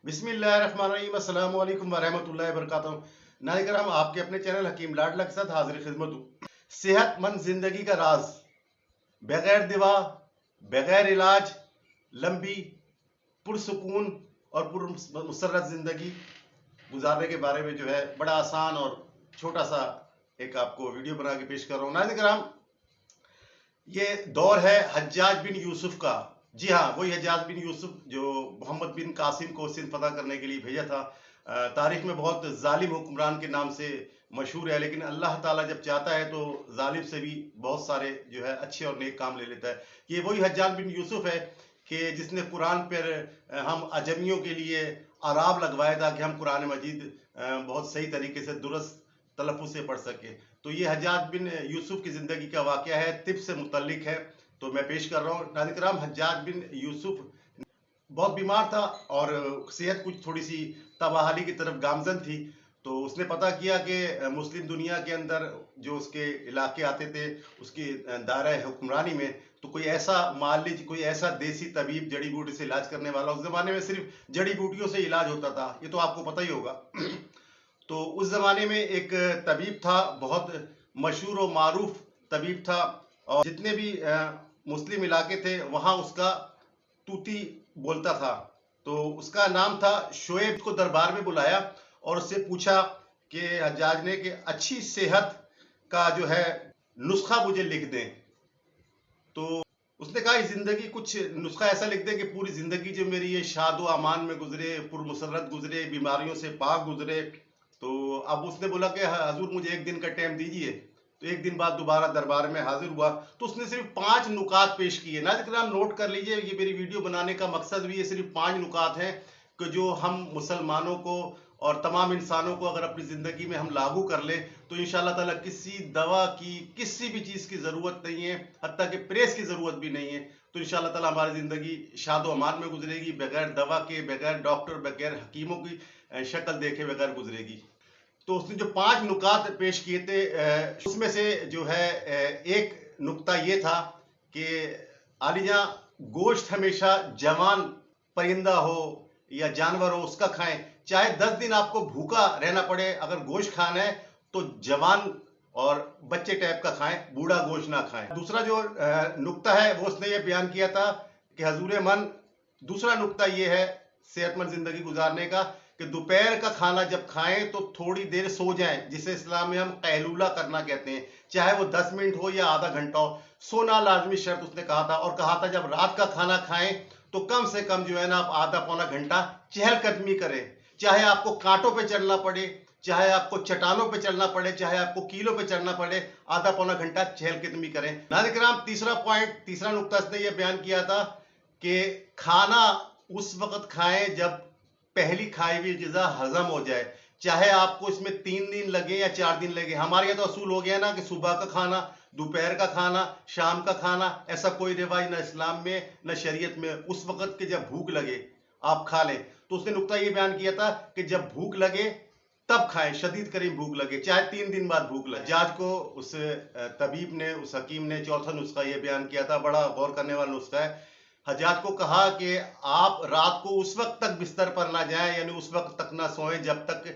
बिस्मिल्लाहिर्रहमानिर्रहीम अस्सलाम वालेकुम वरहमतुल्लाहि वबरकातुहू। नाज़रीन हम आपके अपने चैनल हकीम लाडला के साथ हाजिर खिदमत हूँ। सेहतमंद जिंदगी का राज, बगैर दवा बगैर इलाज लंबी पुरसुकून और पुरमसरत जिंदगी गुजारने के बारे में जो है बड़ा आसान और छोटा सा एक आपको वीडियो बना के पेश कर रहा हूँ। नाज़रीन ये दौर है हज्जाज बिन यूसुफ का। जी हाँ, वही हज्जाज बिन यूसुफ जो मोहम्मद बिन कासिम को सिंध फतह करने के लिए भेजा था। तारीख में बहुत जालिम हुक्मरान के नाम से मशहूर है, लेकिन अल्लाह ताला जब चाहता है तो जालिम से भी बहुत सारे जो है अच्छे और नेक काम ले लेता है। ये वही हज्जाज बिन यूसुफ है कि जिसने कुरान पर हम अजमियों के लिए आराब लगवाया था कि हम कुरान मजीद बहुत सही तरीके से दुरुस्त तलफ़ुज़ से पढ़ सके। तो ये हज्जाज बिन यूसुफ की ज़िंदगी का वाक़या है, तिब से मुतल्लिक है, तो मैं पेश कर रहा हूँ। नाज़रीन हज्जाज बिन यूसुफ बहुत बीमार था और सेहत कुछ थोड़ी सी तबाहाली की तरफ गामजन थी। तो उसने पता किया कि मुस्लिम दुनिया के अंदर जो उसके इलाके आते थे उसकी दायरा हुक्मरानी में तो कोई ऐसा मान लीजिए कोई ऐसा देसी तबीब जड़ी बूटी से इलाज करने वाला, उस ज़माने में सिर्फ जड़ी बूटियों से इलाज होता था, ये तो आपको पता ही होगा। तो उस ज़माने में एक तबीब था, बहुत मशहूर और मारूफ तबीब था, और जितने भी मुस्लिम इलाके थे वहाँ उसका तूती बोलता था। तो उसका नाम था शोएब। को दरबार में बुलाया और उससे पूछा कि हज्जाज ने कि अच्छी सेहत का जो है नुस्खा मुझे लिख दें। तो उसने कहा जिंदगी कुछ नुस्खा ऐसा लिख दे कि पूरी जिंदगी जो मेरी ये शादो अमान में गुजरे, पुरमुसरत गुजरे, बीमारियों से पाक गुजरे। तो अब उसने बोला कि हजूर मुझे एक दिन का टाइम दीजिए। तो एक दिन बाद दोबारा दरबार में हाजिर हुआ तो उसने सिर्फ 5 नुकात पेश किए। नाज़रीन नोट कर लीजिए, ये मेरी वीडियो बनाने का मकसद भी ये सिर्फ 5 नुकात हैं कि जो हम मुसलमानों को और तमाम इंसानों को अगर अपनी ज़िंदगी में हम लागू कर लें तो इंशाअल्लाह ताला किसी दवा की किसी भी चीज़ की ज़रूरत नहीं है, हत्ता कि प्रेस की ज़रूरत भी नहीं है। तो इंशाअल्लाह ताला हमारी ज़िंदगी शादो अमान में गुजरेगी, बगैर दवा के, बगैर डॉक्टर, बगैर हकीमों की शक्ल देखे बगैर गुजरेगी। तो उसने जो 5 नुकात पेश किए थे उसमें से जो है एक नुक्ता ये था कि आलिया गोश्त हमेशा जवान परिंदा हो या जानवर हो उसका खाएं, चाहे 10 दिन आपको भूखा रहना पड़े, अगर गोश्त खाना है तो जवान और बच्चे टाइप का खाएं, बूढ़ा गोश्त ना खाएं। दूसरा जो नुक्ता है वो उसने ये बयान किया था कि हजूर मन दूसरा नुक्ता ये है सेहतमंद जिंदगी गुजारने का कि दोपहर का खाना जब खाएं तो थोड़ी देर सो जाएं, जिसे इस्लाम में हम कहलूला करना कहते हैं, चाहे वो 10 मिनट हो या आधा घंटा हो, सोना लाजमी शर्त उसने कहा था। और कहा था जब रात का खाना खाएं तो कम से कम जो है ना आप आधा पौना घंटा चहलकदमी करें, चाहे आपको कांटों पे चलना पड़े, चाहे आपको चट्टानों पे चलना पड़े, चाहे आपको कीलों पे चलना पड़े, आधा पौना घंटा चहलकदमी करें। नाज़रीन तीसरा पॉइंट, तीसरा नुक्ता इसने यह बयान किया था कि खाना उस वक्त खाएं जब पहली खाई हुई ग़िज़ा हजम हो जाए, चाहे आपको इसमें 3 दिन लगे या 4 दिन लगे। हमारे यहाँ तो असूल हो गया ना कि सुबह का खाना, दोपहर का खाना, शाम का खाना, ऐसा कोई रिवाज ना इस्लाम में न शरीयत में। उस वक्त के जब भूख लगे आप खा लें। तो उसने नुक्ता ये बयान किया था कि जब भूख लगे तब खाएं, शदीद करीब भूख लगे, चाहे 3 दिन बाद भूख लगे। हज्जाज को उस तबीब ने, उस हकीम ने चौथा नुस्खा ये बयान किया था, बड़ा गौर करने वाला नुस्खा है। हज्जाज को कहा कि आप रात को उस वक्त तक बिस्तर पर ना जाएं, यानी उस वक्त तक ना सोएं जब तक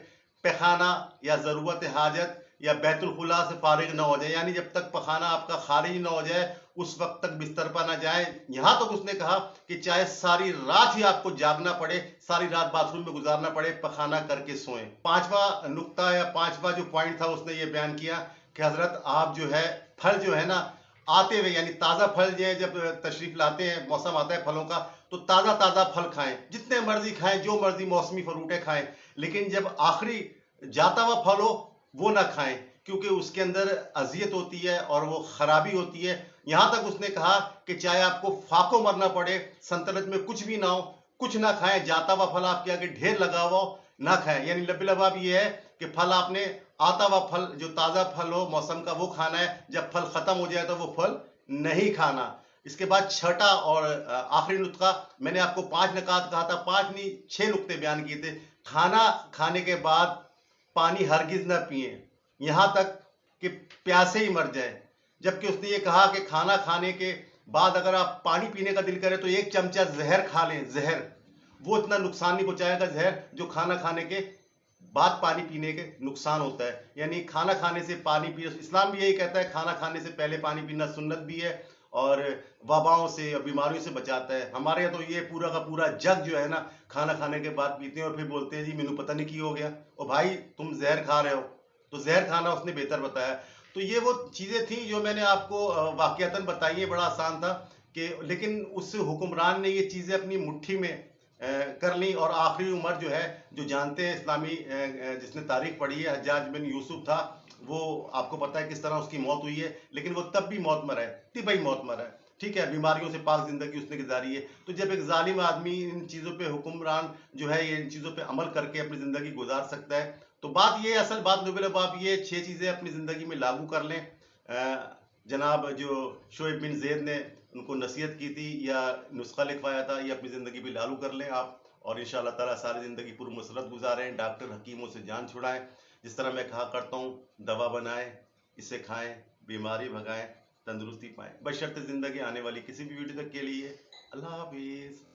पैखाना या ज़रूरत हाजत या बैतुल खुला से फारिग ना हो जाए, यानी जब तक पखाना आपका खारिज ना हो जाए उस वक्त तक बिस्तर पर ना जाएं। यहाँ तक उसने कहा कि चाहे सारी रात ही आपको जागना पड़े, सारी रात बाथरूम में गुजारना पड़े, पखाना करके सोएं। 5वां नुक्ता या 5वां जो पॉइंट था उसने ये बयान किया कि हजरत आप जो है फल जो है ना आते हुए, यानी ताज़ा फल जो है जब तशरीफ लाते हैं, मौसम आता है फलों का, तो ताज़ा ताज़ा फल खाएं, जितने मर्जी खाएं, जो मर्जी मौसमी फ्रूटे खाएं, लेकिन जब आखिरी जाता हुआ फल हो वो ना खाएं, क्योंकि उसके अंदर अजियत होती है और वो खराबी होती है। यहाँ तक उसने कहा कि चाहे आपको फाको मरना पड़े, संतुलित में कुछ भी ना हो, कुछ ना खाएं, जाता हुआ फल आपके आगे ढेर लगा हुआ हो ना खाएं। यानी लबलबाब ये है कि फल आपने आता हुआ फल, जो ताज़ा फल हो मौसम का, वो खाना है, जब फल ख़त्म हो जाए तो वो फल नहीं खाना। इसके बाद छठा और आखिरी नुस्खा, मैंने आपको 5 नुकात कहा था, 5 नहीं 6 नुक्ते बयान किए थे। खाना खाने के बाद पानी हरगिज़ ना पिए, यहाँ तक कि प्यासे ही मर जाए। जबकि उसने ये कहा कि खाना खाने के बाद अगर आप पानी पीने का दिल करे तो 1 चमचा जहर खा लें, जहर, वो इतना नुकसान नहीं पहुंचाएगा जहर जो खाना खाने के बाद पानी पीने के नुकसान होता है। यानी खाना खाने से पानी पिए, इस्लाम भी यही कहता है खाना खाने से पहले पानी पीना सुन्नत भी है और वबाओं से और बीमारियों से बचाता है। हमारे यहाँ तो ये पूरा का पूरा जग जो है ना खाना खाने के बाद पीते हैं और फिर बोलते हैं जी मैनू पता नहीं की हो गया। ओ भाई तुम जहर खा रहे हो, तो जहर खाना उसने बेहतर बताया। तो ये वो चीजें थी जो मैंने आपको वाकयातन बताई है, बड़ा आसान था कि, लेकिन उस हुक्मरान ने ये चीजें अपनी मुट्ठी में कर ली। और आखिरी उम्र जो है, जो जानते हैं इस्लामी जिसने तारीख पढ़ी है, हज्जाज बिन यूसुफ था, वो आपको पता है किस तरह उसकी मौत हुई है, लेकिन वो तब भी मौत मरा है, तिबई मौत मरा है, ठीक है, बीमारियों से पाक जिंदगी उसने गुजारी है। तो जब एक जालिम आदमी इन चीज़ों पे, हुक्मरान जो है ये इन चीज़ों पे अमल करके अपनी ज़िंदगी गुजार सकता है, तो बात ये असल बात नबील, अब आप ये 6 चीज़ें अपनी ज़िंदगी में लागू कर लें। जनाब जो शोएब बिन जैद ने उनको नसीहत की थी या नुस्खा लिखवाया था, ये अपनी ज़िंदगी में लागू कर लें आप, और इंशाअल्लाह ताला सारी ज़िंदगी पुरमसरत गुजारें, डॉक्टर हकीमों से जान छुड़ाएं। जिस तरह मैं कहा करता हूँ, दवा बनाएं, इसे खाएं, बीमारी भगाएं, तंदुरुस्ती पाएं, बशर्ते ज़िंदगी आने वाली किसी भी वीडियो तक के लिए अल्लाह हाफिज़।